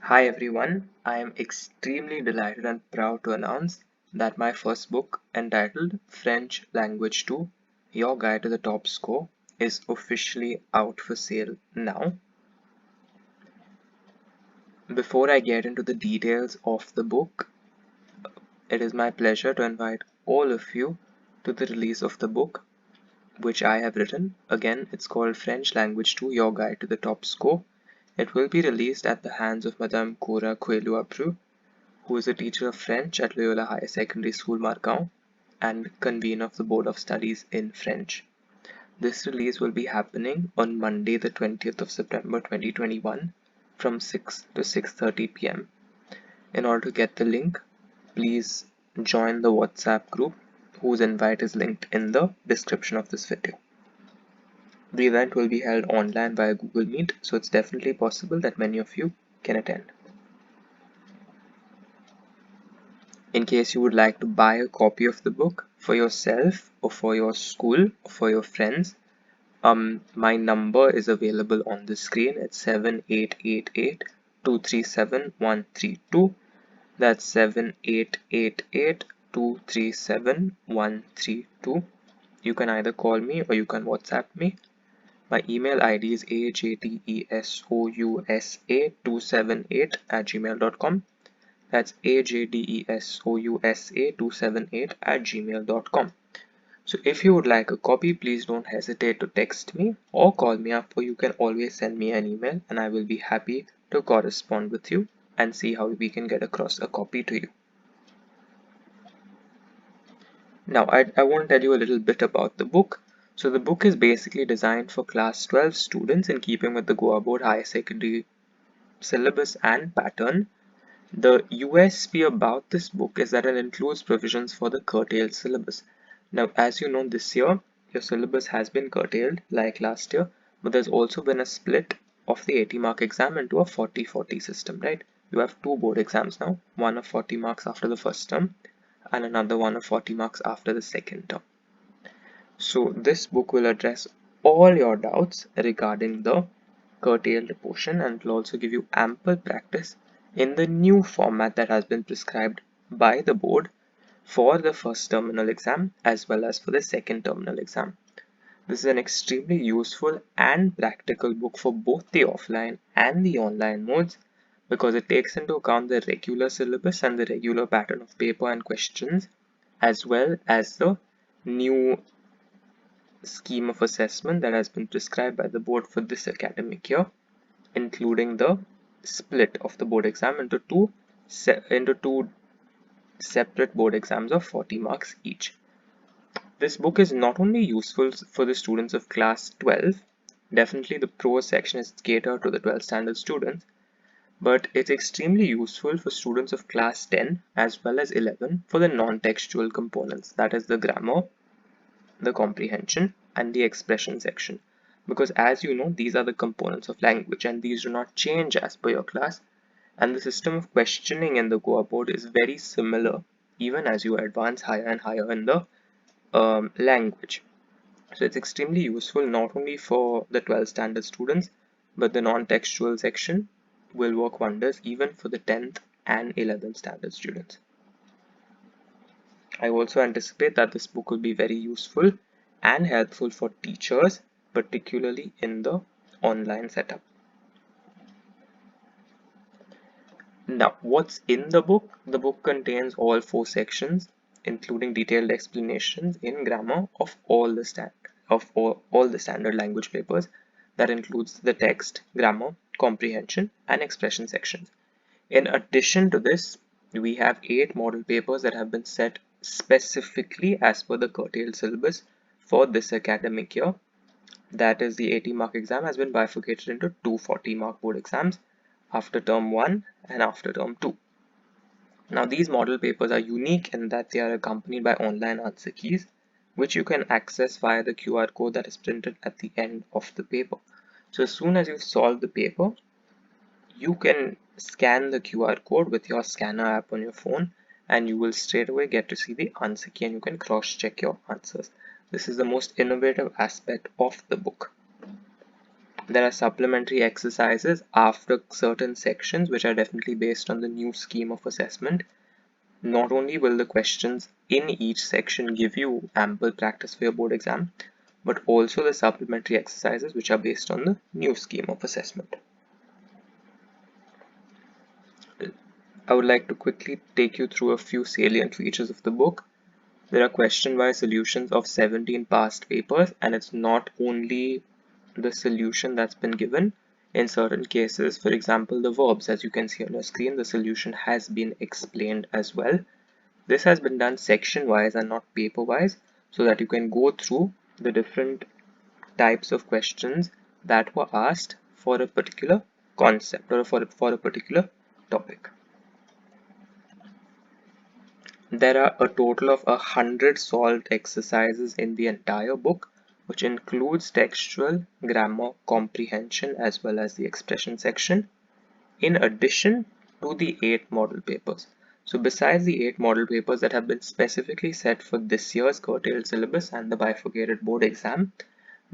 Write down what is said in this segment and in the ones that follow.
Hi everyone, I am extremely delighted and proud to announce that my first book, entitled French Language 2, Your Guide to the Top Score, is officially out for sale now. Before I get into the details of the book, it is my pleasure to invite all of you to the release of the book which I have written. Again, it's called French Language 2, Your Guide to the Top Score. It will be released at the hands of Madame Cora Coelho-Abru, who is a teacher of French at Loyola Higher Secondary School, Margao, and convener of the Board of Studies in French. This release will be happening on Monday, the 20th of September 2021 from 6 to 6:30 p.m. In order to get the link, please join the WhatsApp group whose invite is linked in the description of this video. The event will be held online via Google Meet, so it's definitely possible that many of you can attend. In case you would like to buy a copy of the book for yourself or for your school or for your friends, my number is available on the screen. It's 7888-237-132. That's 7888-237-132. You can either call me or you can WhatsApp me. My email ID is ajdesousa278@gmail.com. That's ajdesousa278@gmail.com. So if you would like a copy, please don't hesitate to text me or call me up, or you can always send me an email and I will be happy to correspond with you and see how we can get across a copy to you. Now I want to tell you a little bit about the book. So the book is basically designed for class 12 students in keeping with the Goa Board Higher Secondary syllabus and pattern. The USP about this book is that it includes provisions for the curtailed syllabus. Now, as you know, this year your syllabus has been curtailed like last year, but there's also been a split of the 80 mark exam into a 40-40 system, right? You have two board exams now, one of 40 marks after the first term and another one of 40 marks after the second term. So this book will address all your doubts regarding the curtailed portion and will also give you ample practice in the new format that has been prescribed by the board for the first terminal exam as well as for the second terminal exam. This is an extremely useful and practical book for both the offline and the online modes because it takes into account the regular syllabus and the regular pattern of paper and questions as well as the new scheme of assessment that has been prescribed by the board for this academic year, including the split of the board exam into two separate board exams of 40 marks each. This book is not only useful for the students of class 12, definitely the prose section is catered to the 12th standard students, but it's extremely useful for students of class 10 as well as 11 for the non-textual components, that is the grammar, the comprehension, and the expression section. Because as you know, these are the components of language and these do not change as per your class. And the system of questioning in the Goa board is very similar even as you advance higher and higher in the language. So it's extremely useful not only for the 12th standard students, but the non-textual section will work wonders even for the 10th and 11th standard students. I also anticipate that this book will be very useful and helpful for teachers, particularly in the online setup. Now, what's in the book? The book contains all 4 sections, including detailed explanations in grammar of all the standard language papers. That includes the text, grammar, comprehension, and expression sections. In addition to this, we have 8 model papers that have been set specifically as per the curtailed syllabus for this academic year. That is, the 80 mark exam has been bifurcated into two 40 mark board exams after term 1 and after term 2. Now these model papers are unique in that they are accompanied by online answer keys which you can access via the QR code that is printed at the end of the paper. So as soon as you solve the paper, you can scan the QR code with your scanner app on your phone and you will straight away get to see the answer key and you can cross-check your answers. This is the most innovative aspect of the book. There are supplementary exercises after certain sections which are definitely based on the new scheme of assessment. Not only will the questions in each section give you ample practice for your board exam, but also the supplementary exercises which are based on the new scheme of assessment. I would like to quickly take you through a few salient features of the book. There are question-wise solutions of 17 past papers, and it's not only the solution that's been given. In certain cases, for example, the verbs, as you can see on your screen, the solution has been explained as well. This has been done section-wise and not paper-wise, so that you can go through the different types of questions that were asked for a particular concept or for a particular topic. There are a total of 100 solved exercises in the entire book, which includes textual, grammar, comprehension, as well as the expression section, in addition to the 8 model papers. So besides the 8 model papers that have been specifically set for this year's curtailed syllabus and the bifurcated board exam,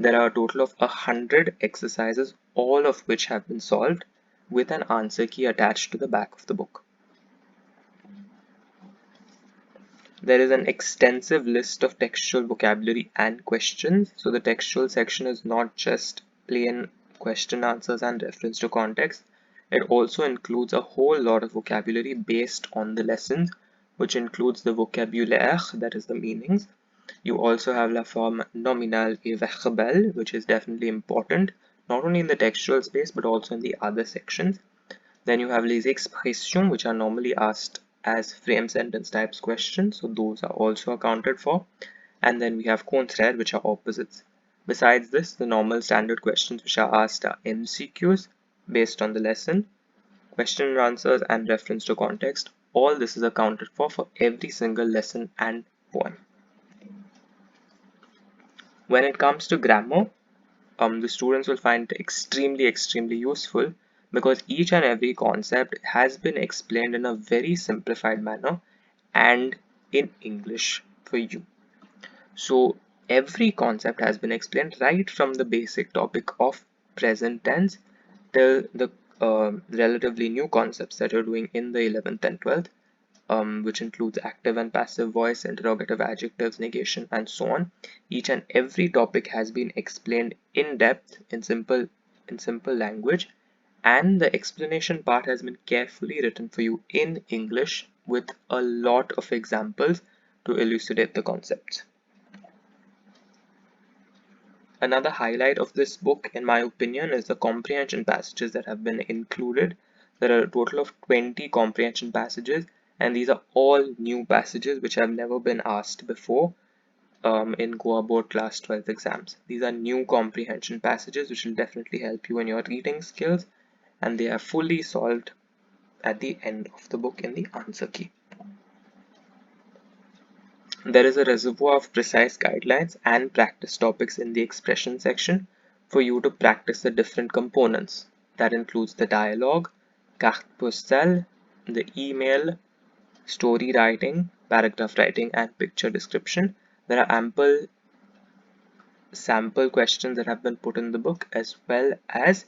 there are a total of 100 exercises, all of which have been solved with an answer key attached to the back of the book. There is an extensive list of textual vocabulary and questions. So the textual section is not just plain question answers and reference to context. It also includes a whole lot of vocabulary based on the lessons, which includes the vocabulaire, that is the meanings. You also have la forme nominale et verbale, which is definitely important, not only in the textual space, but also in the other sections. Then you have les expressions, which are normally asked as frame sentence types questions, so those are also accounted for. And then we have contraire, which are opposites. Besides this, the normal standard questions which are asked are MCQs based on the lesson, question and answers, and reference to context. All this is accounted for every single lesson and poem. When it comes to grammar, the students will find it extremely useful, because each and every concept has been explained in a very simplified manner and in English for you. So every concept has been explained right from the basic topic of present tense till the relatively new concepts that you're doing in the 11th and 12th, which includes active and passive voice, interrogative adjectives, negation, and so on. Each and every topic has been explained in depth in simple language, and the explanation part has been carefully written for you in English with a lot of examples to elucidate the concepts. Another highlight of this book, in my opinion, is the comprehension passages that have been included. There are a total of 20 comprehension passages, and these are all new passages which have never been asked before in Goa Board Class 12 exams. These are new comprehension passages which will definitely help you in your reading skills, and they are fully solved at the end of the book in the answer key. There is a reservoir of precise guidelines and practice topics in the expression section for you to practice the different components. That includes the dialogue, carte postale, the email, story writing, paragraph writing, and picture description. There are ample sample questions that have been put in the book, as well as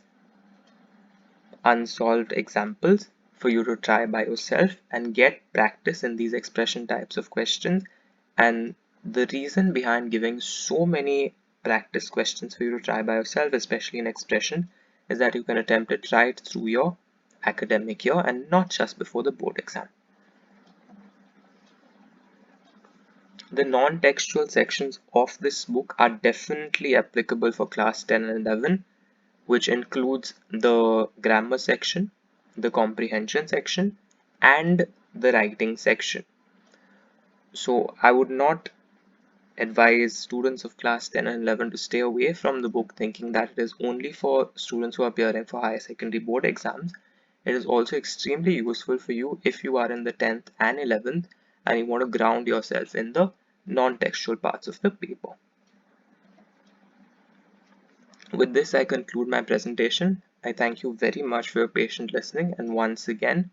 unsolved examples for you to try by yourself and get practice in these expression types of questions. And the reason behind giving so many practice questions for you to try by yourself, especially in expression, is that you can attempt it right through your academic year and not just before the board exam. The non-textual sections of this book are definitely applicable for class 10 and 11, which includes the grammar section, the comprehension section, and the writing section. So I would not advise students of class 10 and 11 to stay away from the book thinking that it is only for students who are appearing for higher secondary board exams. It is also extremely useful for you if you are in the 10th and 11th and you want to ground yourself in the non-textual parts of the paper. With this, I conclude my presentation. I thank you very much for your patient listening, and once again,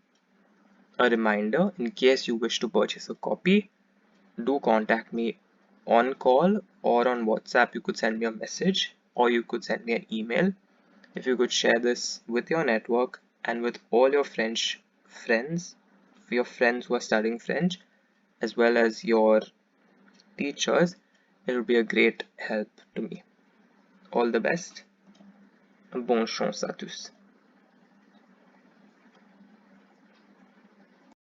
a reminder, in case you wish to purchase a copy, do contact me on call or on WhatsApp. You could send me a message or you could send me an email. If you could share this with your network and with all your French friends, your friends who are studying French, as well as your teachers, it would be a great help to me. All the best. Bonne chance à tous.